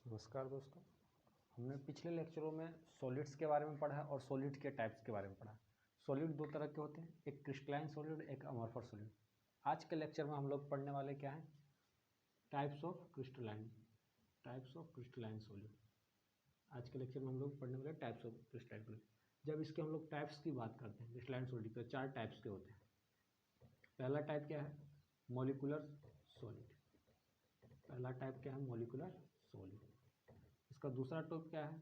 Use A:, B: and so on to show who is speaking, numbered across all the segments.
A: नमस्कार दोस्तों। हमने पिछले लेक्चरों में सॉलिड्स के बारे में पढ़ा और सॉलिड के टाइप्स के बारे में पढ़ा। सॉलिड दो तरह के होते हैं, एक क्रिस्टलाइन सॉलिड, एक अमॉर्फस सॉलिड। आज के लेक्चर में हम लोग पढ़ने वाले क्या हैं? Types of crystalline solid. आज के लेक्चर में हम लोग पढ़ने वाले टाइप्स ऑफ क्रिस्टलाइन सॉलिड। जब इसके हम लोग टाइप्स की बात करते हैं क्रिस्टलाइन सॉलिड तो 4 टाइप्स के होते हैं। पहला टाइप क्या है? Molecular solid. पहला टाइप क्या है? Molecular solid. इसका दूसरा टाइप क्या है?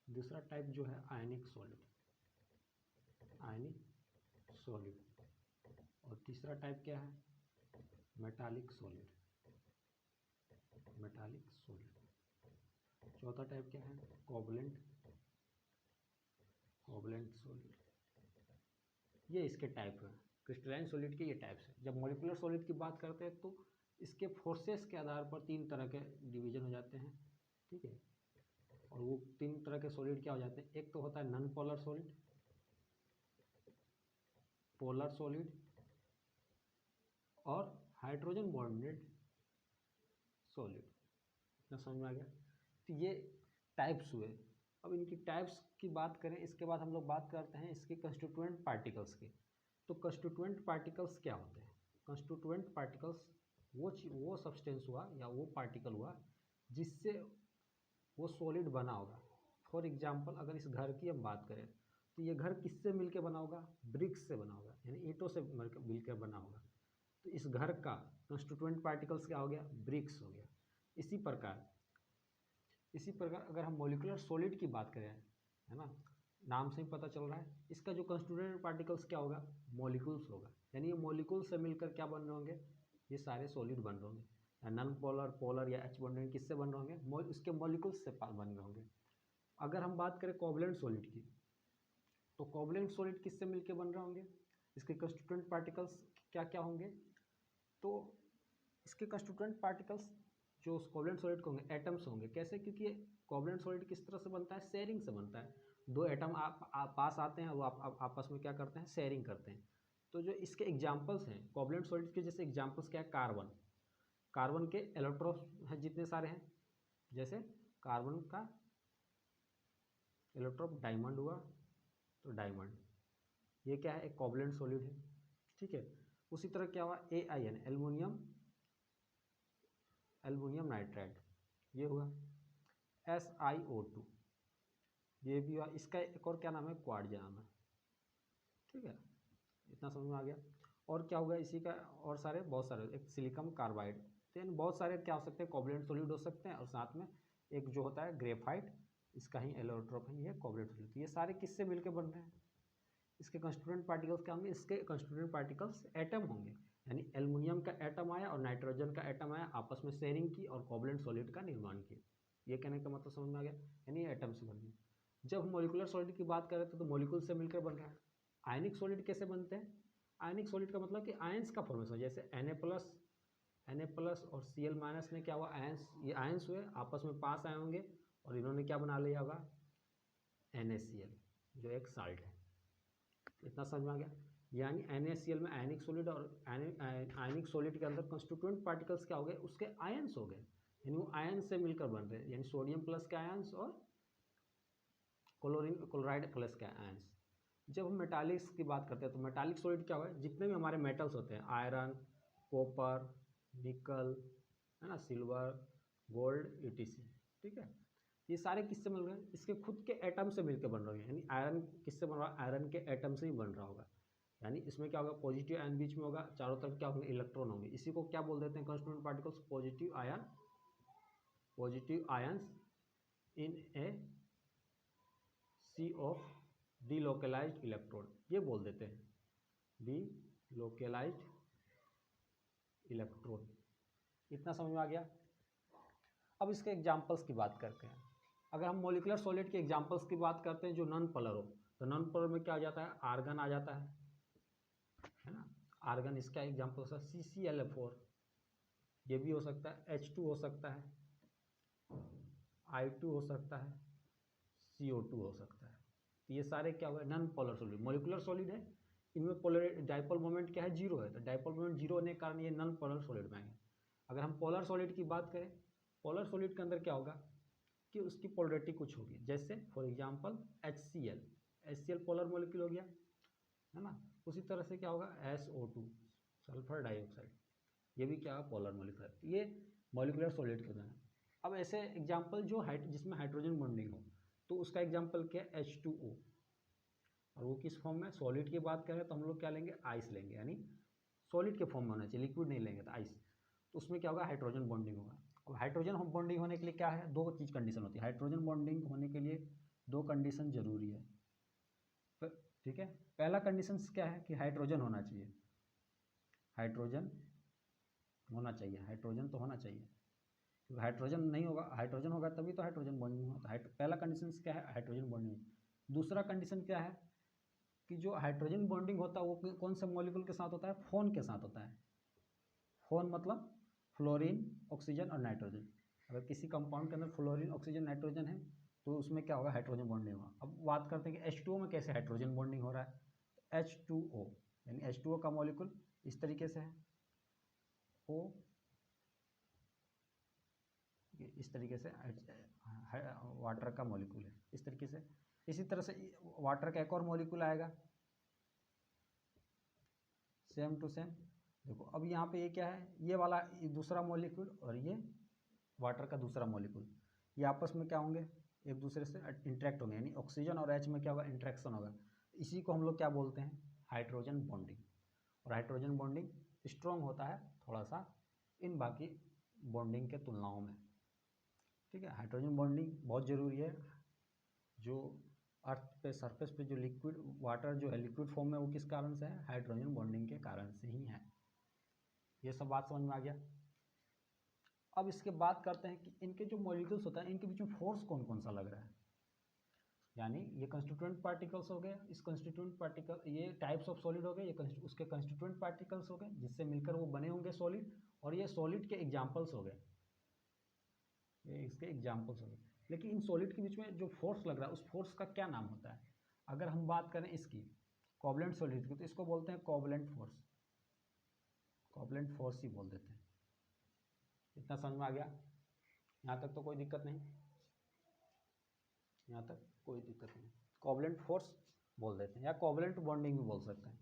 A: दूसरा टाइप जो है आयनिक सॉलिड। और तीसरा टाइप क्या है? Metallic solid. चौथा टाइप क्या है? Covalent solid. ये इसके टाइप है। क्रिस्टलाइन सॉलिड के ये टाइप्स है। जब मॉलिक्यूलर सॉलिड की बात करते हैं तो इसके फोर्सेस के आधार पर 3 तरह के डिवीजन हो जाते हैं, ठीक है। और वो 3 तरह के सॉलिड क्या हो जाते हैं? एक तो होता है non polar solid, polar solid और हाइड्रोजन बॉन्डेड सॉलिड। इतना समझ में आ गया? तो ये टाइप्स हुए। अब इनकी टाइप्स की बात करें, इसके बाद हम लोग बात करते हैं इसके कंस्टिट्यूएंट पार्टिकल्स की। तो कंस्टिट्यूएंट पार्टिकल्स क्या होते हैं? कंस्टिट्यूएंट पार्टिकल्स वो सब्सटेंस हुआ या वो पार्टिकल हुआ जिससे वो सॉलिड बना होगा। फॉर एग्जांपल अगर इस घर की हम बात करें तो ये घर किससे मिलके बना होगा? ब्रिक्स से बना होगा, यानी ईंटों से मिलकर बना होगा। तो इस घर का कंस्टिट्यूएंट पार्टिकल्स क्या हो गया? ब्रिक्स हो गया। इसी प्रकार अगर हम मॉलिक्यूलर सॉलिड की बात करें, है ना, नाम से ही पता चल रहा है, इसका जो कंस्टिट्यूएंट पार्टिकल्स क्या होगा? मॉलिक्यूल्स होगा। यानी ये मॉलिक्यूल से मिलकर क्या बन रहे होंगे? ये सारे सॉलिड बन रहे होंगे। नॉन पोलर, पोलर या एच बॉन्डेड किससे बन रहे होंगे? इसके मॉलिक्यूल्स से बन रहे होंगे। अगर हम बात करें कोवलेंट सॉलिड की, तो कोवलेंट सॉलिड किससे मिलकर बन रहे होंगे? इसके कंस्टिट्यूएंट पार्टिकल्स क्या क्या होंगे? तो इसके कंस्टिट्यूएंट पार्टिकल्स जो कोवलेंट सॉलिड के होंगे, एटम्स होंगे। कैसे? क्योंकि कोवलेंट सॉलिड किस तरह से बनता है? शेयरिंग से बनता है। 2 एटम आप पास आते हैं, वो आपस में क्या करते हैं? शेयरिंग करते हैं। तो जो इसके एग्जांपल्स हैं कोवलेंट सॉलिड के, जैसे एग्जांपल्स क्या है? कार्बन के इलेक्ट्रॉन हैं जितने सारे हैं, जैसे कार्बन का इलेक्ट्रॉन डायमंड हुआ, तो डायमंड ये क्या है? एक कोवलेंट सॉलिड है, ठीक है। उसी तरह क्या हुआ? AiN, एल्युमिनियम नाइट्राइड, ये हुआ। SiO2, ये भी हुआ। इसका एक और क्या नाम है? क्वार्ट्ज नाम है, ठीक है। इतना समझ में आ गया। और क्या होगा इसी का? और सारे बहुत सारे, एक सिलिकॉन कार्बाइड। तो इन बहुत सारे क्या हो सकते हैं? कोवलेंट सॉलिड हो सकते हैं। और साथ में एक जो होता है ग्रेफाइट, इसका ही एलोट्रोप है, ये कोवलेंट सॉलिड। ये सारे किससे मिलकर बन रहे हैं? इसके कंस्टिट्यूएंट पार्टिकल्स क्या होंगे? इसके कंस्टिट्यूएंट पार्टिकल्स एटम होंगे। यानी एल्युमिनियम का एटम आया और नाइट्रोजन का एटम आया, आपस में शेयरिंग की और कोवलेंट सॉलिड का निर्माण किया। ये कहने का मतलब समझ में आ गया? यानी एटम से बन गए। जब हम मॉलिक्यूलर सॉलिड की बात करें तो मॉलिक्यूल से मिलकर बन रहा है। आयनिक सॉलिड कैसे बनते हैं? आयनिक सॉलिड का मतलब कि आयंस का फॉर्मेशन, जैसे Na+ और Cl- में क्या हुआ? आयंस, ये आयंस हुए, आपस में पास आए होंगे और इन्होंने क्या बना लिया होगा? NaCl, जो एक साल्ट है। इतना समझ में आ गया? यानी NaCl में आयनिक सॉलिड, और आयनिक सॉलिड के अंदर कंस्टिट्यूएंट पार्टिकल्स क्या हो गए? उसके आयंस हो गए, यानी वो आयन से मिलकर बन रहे हैं। यानी सोडियम प्लस के आयंस और क्लोराइड प्लस के आयंस। जब हम मेटालिक्स की बात करते हैं तो मेटालिक सॉलिड क्या होगा? जितने भी हमारे मेटल्स होते हैं, आयरन, कॉपर, निकल, है ना, सिल्वर, गोल्ड, ETC, ठीक है। ये सारे किससे मिल रहे हैं? इसके खुद के एटम से मिलकर बन रहे हैं। यानी आयरन किससे बन रहा है? आयरन के एटम से ही बन रहा होगा। यानी इसमें क्या होगा? पॉजिटिव आयन बीच में होगा, चारों तरफ क्या होंगे? इलेक्ट्रॉन होंगे। इसी को क्या बोल देते हैं? Constituent particles, positive ions in a sea of delocalized electron, ये बोल देते हैं डीलोकलाइज्ड इलेक्ट्रॉन। इतना समझ में आ गया? अब इसके एग्जांपल्स की बात करते हैं। अगर हम मॉलिक्यूलर सॉलिड के एग्जांपल्स की बात करते हैं जो नॉन पोलर हो, तो नॉन पोलर में क्या आ जाता है? आर्गन आ जाता है ना। आर्गन इसका एग्जांपल है CCl4, ये भी हो सकता है। H2 हो सकता है, I2 हो सकता है, CO2 हो सकता है। तो ये सारे क्या हुए? Non polar solid. Molecular solid है, इनमें पोलर डाइपोल मोमेंट क्या है? 0 है। तो डाइपोल मोमेंट 0 होने के कारण ये नॉन पोलर सॉलिड में आएंगे। अगर हम पोलर सॉलिड की बात करें पोलर सॉलिड के अंदर क्या होगा कि उसकी पोलरिटी कुछ होगी, जैसे for example HCl polar molecule हो गया, है ना। उसी तरह से क्या होगा SO2 सल्फर डाइऑक्साइड, ये भी क्या है पोलर मॉलिक्यूल है। ये मॉलिकुलर सॉलिड के हैं। अब ऐसे एग्जांपल जो जिसमें हाइड्रोजन बॉन्डिंग हो, तो उसका एग्जांपल क्या है H2O, और वो किस फॉर्म में, सॉलिड की बात करें तो हम लोग क्या लेंगे आइस लेंगे, यानी सॉलिड के फॉर्म में होना चाहिए, लिक्विड नहीं लेंगे तो आइस। तो उसमें क्या होगा हाइड्रोजन बॉन्डिंग होगा। अब हाइड्रोजन बॉन्डिंग होने के लिए क्या है, दो चीज़ कंडीशन होती है। हाइड्रोजन बॉन्डिंग होने के लिए दो कंडीशन जरूरी है, ठीक है। पहला कंडीशन क्या है कि हाइड्रोजन होना चाहिए, हाइड्रोजन होना चाहिए, हाइड्रोजन तो होना चाहिए, क्योंकि हाइड्रोजन नहीं होगा, हाइड्रोजन होगा तभी तो हाइड्रोजन बॉन्डिंग होगा। पहला कंडीशन क्या है, हाइड्रोजन बॉन्डिंग। दूसरा कंडीशन क्या है कि जो हाइड्रोजन बॉन्डिंग होता है वो कौन से मॉलिक्यूल के साथ होता है, फोन के साथ होता है। फोन मतलब फ्लोरीन, ऑक्सीजन और नाइट्रोजन। अगर किसी कंपाउंड के अंदर फ्लोरीन, ऑक्सीजन, नाइट्रोजन है तो उसमें क्या होगा, हाइड्रोजन बॉन्डिंग होगा। अब बात करते हैं कि H2O में कैसे हाइड्रोजन बॉन्डिंग हो रहा है। H2O यानी H2O का मॉलिक्यूल इस तरीके से है, O इस तरीके से वाटर का मॉलिक्यूल है इस तरीके से। इसी तरह से वाटर का एक और मॉलिक्यूल आएगा सेम टू सेम। देखो अब यहाँ पे ये क्या है, ये वाला ये दूसरा मॉलिक्यूल और ये वाटर का दूसरा मॉलिक्यूल, ये आपस में क्या होंगे, एक दूसरे से इंटरेक्ट होंगे, यानी ऑक्सीजन और H में क्या होगा, इंटरेक्शन होगा। इसी को हम लोग क्या बोलते हैं, हाइड्रोजन बॉन्डिंग। और हाइड्रोजन बॉन्डिंग स्ट्रॉन्ग होता है थोड़ा सा इन बाकी बॉन्डिंग के तुलनाओं में, ठीक है। हाइड्रोजन बॉन्डिंग बहुत ज़रूरी है। जो अर्थ पे सरफेस पे जो लिक्विड वाटर जो है लिक्विड फॉर्म में, वो किस कारण से है, हाइड्रोजन बॉन्डिंग के कारण से ही है। ये सब बात समझ में आ गया। अब इसके बात करते हैं कि इनके जो मॉलिक्यूल्स होता है इनके बीच में फोर्स कौन कौन सा लग रहा है। यानी ये कंस्टिट्यूएंट पार्टिकल्स हो गए, इस कंस्टिट्यूएंट पार्टिकल ये टाइप्स ऑफ सॉलिड हो गए, ये उसके कंस्टिट्यूएंट पार्टिकल्स हो गए जिससे मिलकर वो बने होंगे सॉलिड, और ये सॉलिड के एग्जाम्पल्स हो गए, ये इसके एग्जाम्पल्स हो गए। लेकिन इन सॉलिड के बीच में जो फोर्स लग रहा है उस फोर्स का क्या नाम होता है। अगर हम बात करें इसकी कोवलेंट सॉलिड की तो इसको बोलते हैं कोवलेंट फोर्स, कोवलेंट फोर्स ही बोल देते हैं। इतना समझ में आ गया, यहाँ तक तो कोई दिक्कत नहीं, यहाँ तक कोई दिक्कत नहीं। कोवलेंट फोर्स बोल देते हैं या कोवलेंट बॉन्डिंग भी बोल सकते हैं।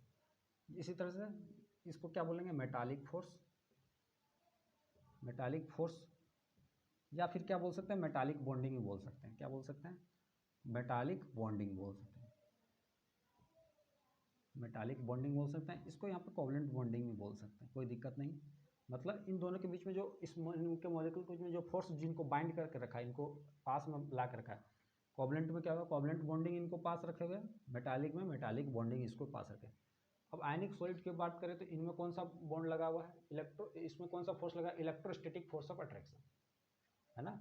A: इसी तरह से इसको क्या बोलेंगे, मेटालिक फोर्स, मेटालिक फोर्स, या फिर क्या बोल सकते हैं, मेटालिक बॉन्डिंग भी बोल सकते हैं। क्या बोल सकते हैं, मेटालिक बॉन्डिंग बोल सकते हैं, मेटालिक बॉन्डिंग बोल सकते हैं। इसको यहाँ पर कोवलेंट बॉन्डिंग भी बोल सकते हैं, कोई दिक्कत नहीं। मतलब इन दोनों के बीच में जो इनके मॉलिक्यूल के बीच में जो फोर्स जिनको बाइंड करके रखा है, इनको पास में ला कर रखा है, कोवलेंट में क्या होगा, कोवलेंट बॉन्डिंग इनको पास रखे हुए, मेटालिक में मेटालिक बॉन्डिंग इसको पास रखे। अब आयनिक सॉलिड की बात करें तो इनमें कौन सा बॉन्ड लगा हुआ है, इसमें कौन सा फोर्स लगा, इलेक्ट्रोस्टैटिक फोर्स ऑफ अट्रैक्शन, है ना।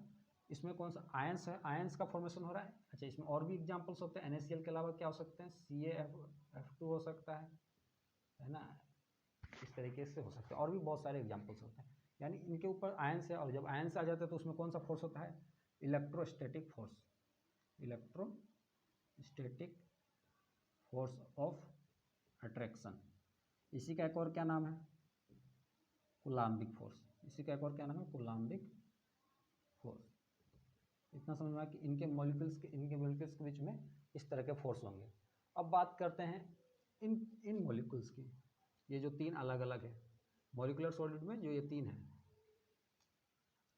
A: इसमें कौन सा आयंस है, आयंस का फॉर्मेशन हो रहा है। अच्छा, इसमें और भी एग्जांपल्स होते हैं, NaCl के अलावा क्या हो सकते हैं, CaF2 हो सकता है ना, इस तरीके से हो सकते हैं, और भी बहुत सारे एग्जांपल्स होते हैं। यानी इनके ऊपर आयंस है, और जब आयंस आ जाते हैं तो उसमें कौन सा फोर्स होता है, electrostatic force, electrostatic force of attraction. इसी का एक और क्या नाम है, कूलाम्बिक फोर्स। इसी का एक और क्या नाम है, कूलाम्बिक फोर्स। इतना समझ में आया कि इनके मॉलिक्यूल्स के बीच में इस तरह के फोर्स होंगे। अब बात करते हैं इन मॉलिक्यूल्स की, ये जो तीन अलग अलग है मॉलिक्यूलर सॉलिड में, जो ये तीन है,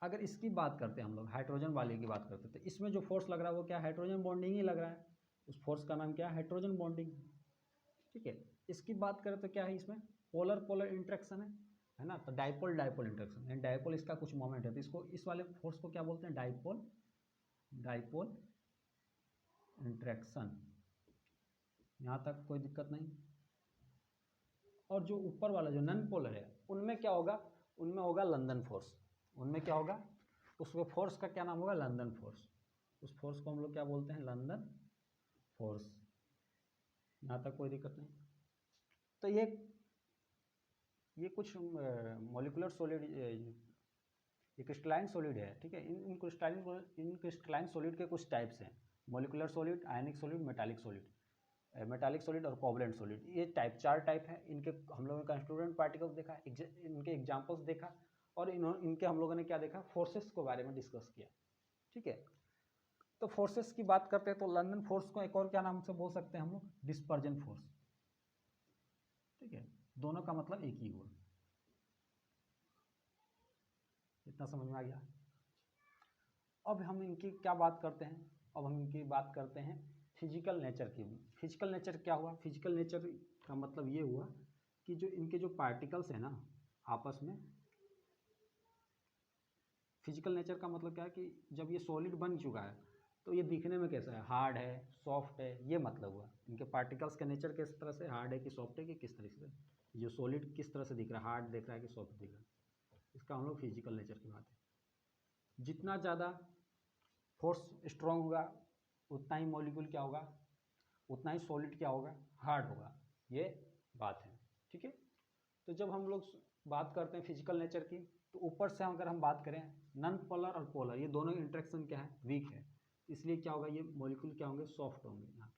A: अगर इसकी बात करते हैं हम लोग, हाइड्रोजन वाले की बात करते हैं, तो इसमें जो फोर्स लग रहा है वो क्या है, हाइड्रोजन बॉन्डिंग ही लग रहा है। उस फोर्स का नाम क्या है, हाइड्रोजन बॉन्डिंग, ठीक है। इसकी बात करें तो क्या है, इसमें पोलर पोलर इंट्रैक्शन है ना, तो डाइपोल डाइपोल इंट्रैक्शन है। डाइपोल इसका कुछ मोमेंट है, तो इसको इस वाले फोर्स को क्या बोलते हैं, डाइपोल डाइपोल इंट्रैक्शन। यहाँ तक कोई दिक्कत नहीं। और जो ऊपर वाला जो नॉन पोलर है उनमें क्या होगा, उनमें होगा लंदन फोर्स। उनमें क्या होगा, उसको फोर्स का क्या नाम होगा, लंदन फोर्स। उस फोर्स को हम लोग क्या बोलते हैं, लंदन फोर्स। यहाँ तक कोई दिक्कत नहीं। तो ये कुछ मॉलिक्यूलर सॉलिड, ये क्रिस्टलाइन सॉलिड है, ठीक है। इन क्रिस्टलाइन सॉलिड के कुछ टाइप्स हैं, मॉलिक्यूलर सॉलिड, आयनिक सॉलिड, मेटालिक सॉलिड और कोवलेंट सॉलिड। ये चार टाइप है। इनके हम लोगों ने कंस्टिट्यूएंट पार्टिकल्स देखा, इनके एग्जांपल्स देखा, और इनके हम लोगों ने क्या देखा, फोर्सेस के बारे में डिस्कस किया। ठीक है, तो फोर्सेस की बात करते हैं तो लंदन फोर्स को एक और क्या नाम से बोल सकते हैं हम लोग, डिस्पर्जन फोर्स। ठीक है, दोनों का मतलब एक ही हुआ। इतना समझ में आ गया। अब हम इनकी क्या बात करते हैं, अब हम इनकी बात करते हैं फिजिकल नेचर की। फिजिकल नेचर क्या हुआ, फिजिकल नेचर का मतलब ये हुआ कि जो इनके जो पार्टिकल्स हैं ना आपस में, फिजिकल नेचर का मतलब क्या है कि जब ये सॉलिड बन चुका है तो ये दिखने में कैसा है, हार्ड है, सॉफ्ट है, ये मतलब हुआ। इनके पार्टिकल्स का नेचर किस तरह से, हार्ड है कि सॉफ्ट है कि किस तरह से, जो सॉलिड किस तरह से दिख रहा है, हार्ड दिख रहा है कि सॉफ्ट दिख रहा है, इसका हम लोग फिजिकल नेचर की बात है। जितना ज़्यादा फोर्स स्ट्रॉन्ग होगा उतना ही मॉलिक्यूल क्या होगा, उतना ही सॉलिड क्या होगा, हार्ड होगा, ये बात है। ठीक है, तो जब हम लोग बात करते हैं फिजिकल नेचर की, तो ऊपर से अगर हम बात करें नॉन पोलर और पोलर, ये दोनों इंटरेक्शन क्या है, वीक है, इसलिए क्या होगा, ये मॉलिक्यूल क्या होंगे, सॉफ्ट होंगे। यहाँ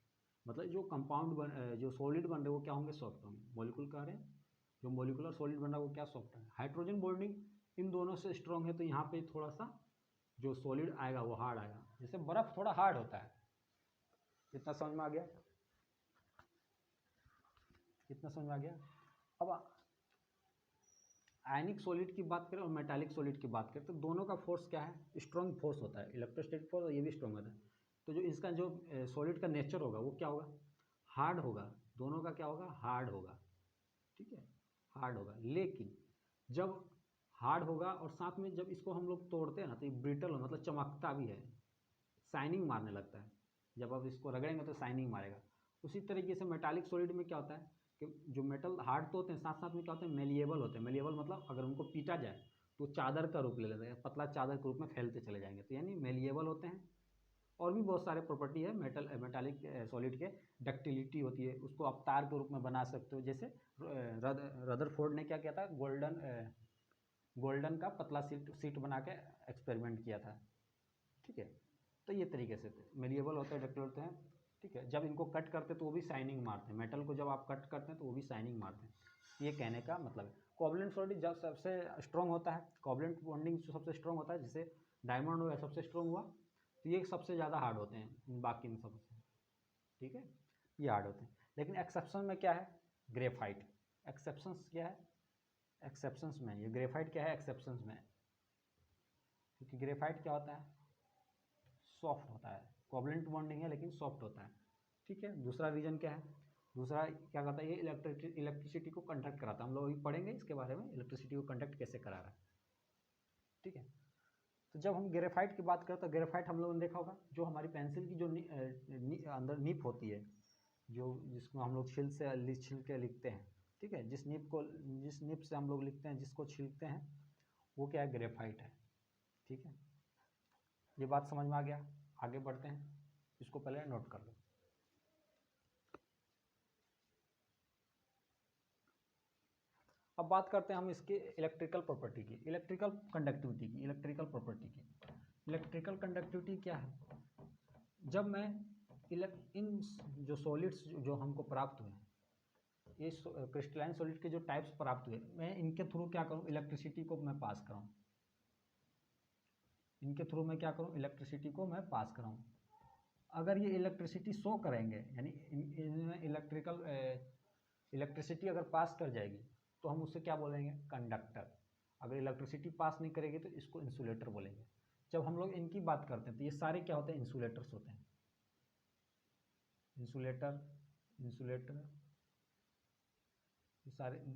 A: मतलब जो कंपाउंड जो सॉलिड बन रहे वो क्या होंगे, सॉफ्ट होंगे। मॉलिक्यूल कह रहे हैं जो मॉलिकुलर सॉलिड बन रहा है वो क्या, सॉफ्ट है। हाइड्रोजन बॉन्डिंग इन दोनों से स्ट्रॉन्ग है, तो यहाँ पे थोड़ा सा जो सॉलिड आएगा वो हार्ड आएगा, जैसे बर्फ थोड़ा हार्ड होता है। इतना समझ में आ गया, इतना समझ में आ गया। अब आयनिक सॉलिड की बात करें और मेटालिक सॉलिड की बात करें तो दोनों का फोर्स क्या है, स्ट्रॉन्ग फोर्स होता है, इलेक्ट्रोस्टैटिक फोर्स, और ये भी स्ट्रॉन्ग होता है। तो जो इसका जो सॉलिड का नेचर होगा वो क्या होगा, हार्ड होगा। दोनों का क्या होगा, हार्ड होगा। ठीक है, हार्ड होगा। लेकिन जब हार्ड होगा और साथ में जब इसको हम लोग तोड़ते हैं ना तो ये ब्रिटल हो, मतलब चमकता भी है, शाइनिंग मारने लगता है। जब आप इसको रगड़ेंगे तो शाइनिंग मारेगा। उसी तरीके से मेटालिक सॉलिड में क्या होता है कि जो मेटल हार्ड तो होते हैं, साथ साथ में क्या होते हैं, मेलिएबल होते हैं। मेलिएबल मतलब अगर उनको पीटा जाए तो चादर का रूप ले लेते हैं, पतला चादर के रूप में फैलते चले जाएंगे, तो यानी मेलिएबल होते हैं। और भी बहुत सारे प्रॉपर्टी है मेटालिक सॉलिड के। डक्टिलिटी होती है, उसको आप तार के रूप में बना सकते हो। जैसे रदरफोर्ड ने क्या किया था, गोल्डन का पतला सीट बना के एक्सपेरिमेंट किया था। ठीक है, तो ये तरीके से मेलिएबल होते हैं, डक्टिल होते हैं। ठीक है, जब इनको कट करते हैं तो वो भी शाइनिंग मारते हैं। मेटल को जब आप कट करते हैं तो वो भी शाइनिंग मारते हैं। ये कहने का मतलब है। कोवलेंट सॉलिड जब सबसे स्ट्रॉन्ग होता है, कोवलेंट बॉन्डिंग जो सबसे स्ट्रॉन्ग होता है, जैसे डायमंड हुआ सबसे स्ट्रॉन्ग हुआ, तो ये सबसे ज़्यादा हार्ड होते हैं बाकी इन सबसे। ठीक है, ये हार्ड होते हैं। लेकिन एक्सेप्शन में क्या है, ग्रेफाइट। एक्सेप्शंस क्या है, एक्सेप्शंस में ये ग्रेफाइट क्या है, एक्सेप्शंस में, क्योंकि ग्रेफाइट क्या होता है, सॉफ्ट होता है। कोवलेंट बॉन्डिंग है लेकिन सॉफ्ट होता है। ठीक है, दूसरा रीजन क्या है, दूसरा क्या करता है, ये इलेक्ट्रिसिटी को कंडक्ट कराता है। हम लोग अभी पढ़ेंगे इसके बारे में, इलेक्ट्रिसिटी को कंडक्ट कैसे करा रहा है। ठीक है, तो जब हम ग्रेफाइट की बात करें तो ग्रेफाइट हम लोगों ने देखा होगा, जो हमारी पेंसिल की जो अंदर निप होती है, जो जिसको हम लोग छिल के लिखते हैं। ठीक है, जिस निप से हम लोग लिखते हैं, जिसको छीलते हैं, वो क्या है, ग्रेफाइट है। ठीक है, ये बात समझ में आ गया। आगे बढ़ते हैं, इसको पहले नोट कर लो। अब बात करते हैं हम इसके इलेक्ट्रिकल प्रॉपर्टी की, इलेक्ट्रिकल कंडक्टिविटी की। इलेक्ट्रिकल कंडक्टिविटी क्या है, जब मैं इन जो सॉलिड्स जो हमको प्राप्त हुए, ये क्रिस्टलाइन सॉलिड के जो टाइप्स प्राप्त हुए, मैं इनके थ्रू क्या करूं, इलेक्ट्रिसिटी को मैं पास कराऊं। इनके थ्रू मैं क्या करूं, इलेक्ट्रिसिटी को मैं पास कराऊं। अगर ये इलेक्ट्रिसिटी शो करेंगे, यानी इनमें इलेक्ट्रिसिटी अगर पास कर जाएगी तो हम उससे क्या बोलेंगे, कंडक्टर। अगर इलेक्ट्रिसिटी पास नहीं करेगी तो इसको इंसुलेटर बोलेंगे। जब हम लोग इनकी बात करते हैं तो ये सारे क्या होते हैं, इंसुलेटर्स होते हैं। इंसुलेटर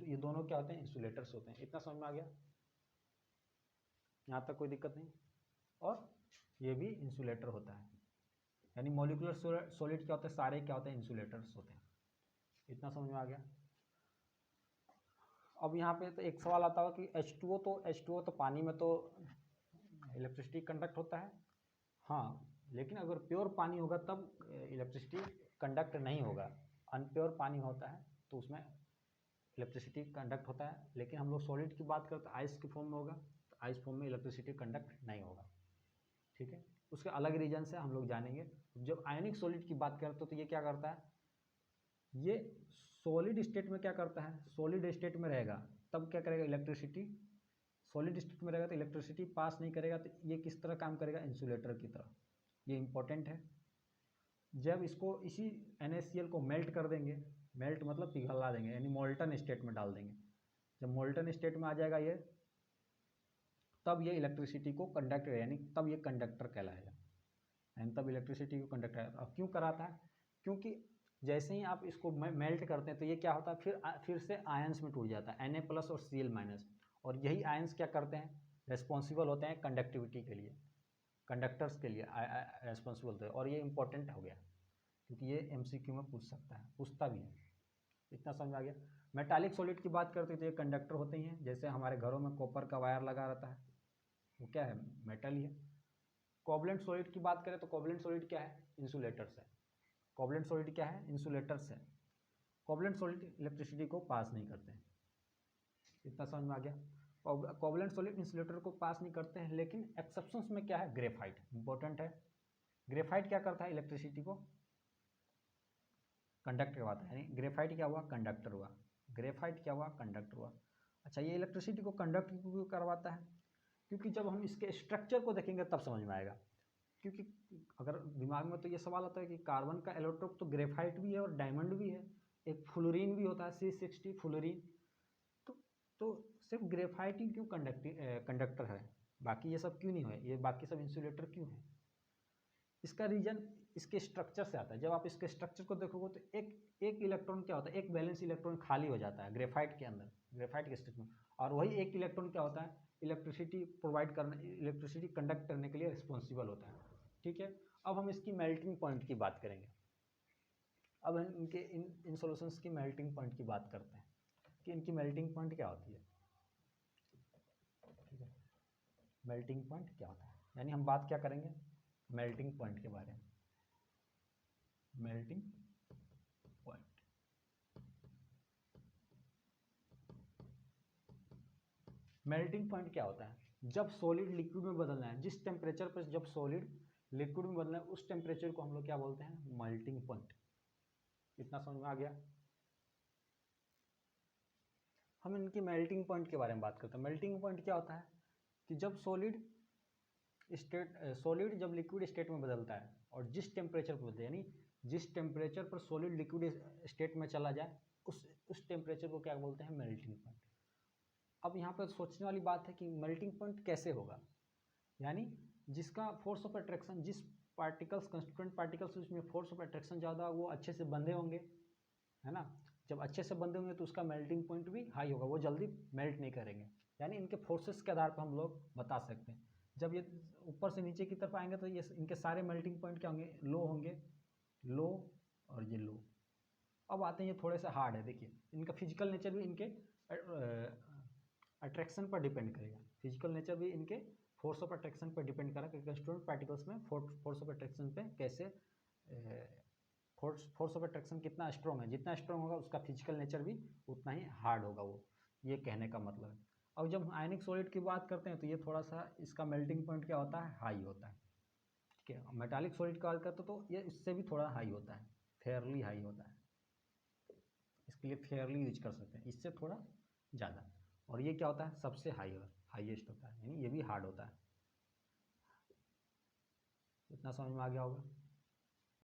A: ये दोनों क्या होते हैं, इंसुलेटर्स होते हैं। इतना समझ में आ गया, यहाँ तक कोई दिक्कत नहीं। और ये भी इंसुलेटर होता है, यानी मॉलिक्यूलर सॉलिड क्या होते हैं, सारे क्या होते हैं, इंसुलेटर्स होते हैं। इतना समझ में आ गया। अब यहाँ पे तो एक सवाल आता होगा कि H2O तो पानी में तो इलेक्ट्रिसिटी कंडक्ट होता है। हाँ, लेकिन अगर प्योर पानी होगा तब इलेक्ट्रिसिटी कंडक्ट नहीं होगा। अनप्योर पानी होता है तो उसमें इलेक्ट्रिसिटी कंडक्ट होता है। लेकिन हम लोग सॉलिड की बात करते हैं, आइस के फॉर्म में होगा, तो आइस फॉर्म में इलेक्ट्रिसिटी कंडक्ट नहीं होगा। ठीक है, उसके अलग रीजन से हम लोग जानेंगे। जब आयनिक सॉलिड की बात करते हो तो ये क्या करता है, ये सॉलिड स्टेट में क्या करता है, सॉलिड स्टेट में रहेगा तब क्या करेगा, इलेक्ट्रिसिटी सॉलिड स्टेट में रहेगा तो इलेक्ट्रिसिटी पास नहीं करेगा, तो ये किस तरह काम करेगा, इंसुलेटर की तरह। ये इंपॉर्टेंट है। जब इसको इसी NaCl को मेल्ट कर देंगे, मेल्ट मतलब पिघला देंगे, यानी मोल्टन स्टेट में डाल देंगे। जब मोल्टन स्टेट में आ जाएगा ये, तब ये इलेक्ट्रिसिटी को कंडक्ट करेगा, यानी तब ये कंडक्टर कहलाएगा, यानी तब इलेक्ट्रिसिटी को कंडक्ट करेगा। अब क्यों कराता है, क्योंकि जैसे ही आप इसको मेल्ट करते हैं तो ये क्या होता है, फिर से आयंस में टूट जाता है, Na+ और Cl-, और यही आयंस क्या करते हैं, रेस्पॉन्सिबल होते हैं कंडक्टिविटी के लिए, कंडक्टर्स के लिए रेस्पॉन्सिबल होते हैं। और ये इंपॉर्टेंट हो गया क्योंकि ये MCQ में पूछ सकता है, पूछता भी है। इतना समझ आ गया। मेटालिक सॉलिड की बात करते हैं तो ये कंडक्टर होते ही हैं, जैसे हमारे घरों में कॉपर का वायर लगा रहता है, वो क्या है, मेटल ही है। कोवलेंट सॉलिड की बात करें तो कोवलेंट सॉलिड क्या है, इंसुलेटर्स है। कोवलेंट सॉलिड क्या है, इंसुलेटर्स है। कोवलेंट सॉलिड इलेक्ट्रिसिटी को पास नहीं करते हैं। इतना समझ में आ गया। कोवलेंट सॉलिड इंसुलेटर को पास नहीं करते हैं, लेकिन एक्सेप्शंस में क्या है, ग्रेफाइट इंपॉर्टेंट है। ग्रेफाइट क्या करता है, इलेक्ट्रिसिटी को कंडक्ट करवाता है, यानी ग्रेफाइट क्या हुआ, कंडक्टर हुआ। ग्रेफाइट क्या हुआ, कंडक्टर हुआ। अच्छा, ये इलेक्ट्रिसिटी को कंडक्ट क्यों करवाता है, क्योंकि जब हम इसके स्ट्रक्चर को देखेंगे तब समझ में आएगा। क्योंकि अगर दिमाग में तो ये सवाल आता है कि कार्बन का एलोट्रोप तो ग्रेफाइट भी है और डायमंड भी है, एक फ्लोरीन भी होता है, C60 फ्लोरीन। तो सिर्फ ग्रेफाइट ही क्यों कंडक्टर है, बाकी ये सब क्यों नहीं है, ये बाकी सब इंसुलेटर क्यों है? इसका रीजन इसके स्ट्रक्चर से आता है। जब आप इसके स्ट्रक्चर को देखोगे तो एक इलेक्ट्रॉन क्या होता है, एक वैलेंस इलेक्ट्रॉन खाली हो जाता है ग्रेफाइट के अंदर, ग्रेफाइट के स्टेट में, और वही एक इलेक्ट्रॉन क्या होता है, इलेक्ट्रिसिटी प्रोवाइड करने, इलेक्ट्रिसिटी कंडक्ट करने के लिए रिस्पॉन्सिबल होता है। ठीक है, अब हम इसकी मेल्टिंग पॉइंट की बात करेंगे। अब हम इनके इन सॉल्यूशंस की मेल्टिंग पॉइंट की बात करते हैं कि इनकी मेल्टिंग पॉइंट क्या होती है। ठीक है, मेल्टिंग पॉइंट क्या होता है, यानी हम बात क्या करेंगे, मेल्टिंग पॉइंट के बारे में। मेल्टिंग पॉइंट, मेल्टिंग पॉइंट क्या होता है, जब सॉलिड लिक्विड में बदलना है, जिस टेम्परेचर पर जब सॉलिड लिक्विड में बदलना है, उस टेम्परेचर को हम लोग क्या बोलते हैं, मेल्टिंग पॉइंट। इतना समझ में आ गया। हम इनकी मेल्टिंग पॉइंट के बारे में बात करते हैं। मेल्टिंग पॉइंट क्या होता है कि जब सॉलिड जब लिक्विड स्टेट में बदलता है और जिस टेम्परेचर पर बदलता है, यानी जिस टेम्परेचर पर सॉलिड लिक्विड स्टेट में चला जाए, उस टेम्परेचर को क्या बोलते हैं, मेल्टिंग पॉइंट। अब यहाँ पर सोचने वाली बात है कि मेल्टिंग पॉइंट कैसे होगा, यानी जिसका फोर्स ऑफ अट्रैक्शन, जिस पार्टिकल्स, कंस्टिट्यूएंट पार्टिकल्स उसमें फोर्स ऑफ अट्रैक्शन ज़्यादा, वो अच्छे से बंधे होंगे, है ना। जब अच्छे से बंधे होंगे तो उसका मेल्टिंग पॉइंट भी हाई होगा, वो जल्दी मेल्ट नहीं करेंगे। यानी इनके फोर्सेस के आधार पर हम लोग बता सकते हैं। जब ये ऊपर से नीचे की तरफ आएंगे तो ये इनके सारे मेल्टिंग पॉइंट क्या होंगे, लो होंगे, लो और ये लो। अब आते हैं ये थोड़े से हार्ड है। देखिए, इनका फिजिकल नेचर भी इनके अट्रैक्शन पर डिपेंड करेगा। फिजिकल नेचर भी इनके फोर्स ऑफ अट्रैक्शन पर डिपेंड करेगा कि कंस्टिट्यूएंट पार्टिकल्स में फोर्स ऑफ अट्रैक्शन पे कैसे, फोर्स ऑफ अट्रैक्शन कितना स्ट्रॉन्ग है, जितना स्ट्रॉन्ग होगा उसका फिजिकल नेचर भी उतना ही हार्ड होगा, वो ये कहने का मतलब है। अब जब आयनिक सॉलिड की बात करते हैं तो ये थोड़ा सा इसका मेल्टिंग पॉइंट क्या होता है, हाई होता है। ठीक है, मेटालिक सॉलिड की बात करते हैं तो ये इससे भी थोड़ा हाई होता है, फेयरली हाई होता है। इसके लिए फेयरली यूज कर सकते हैं, इससे थोड़ा ज़्यादा। और ये क्या होता है, सबसे हाईएस्ट होता है, यानी ये भी हार्ड होता है। इतना समझ में आ गया होगा।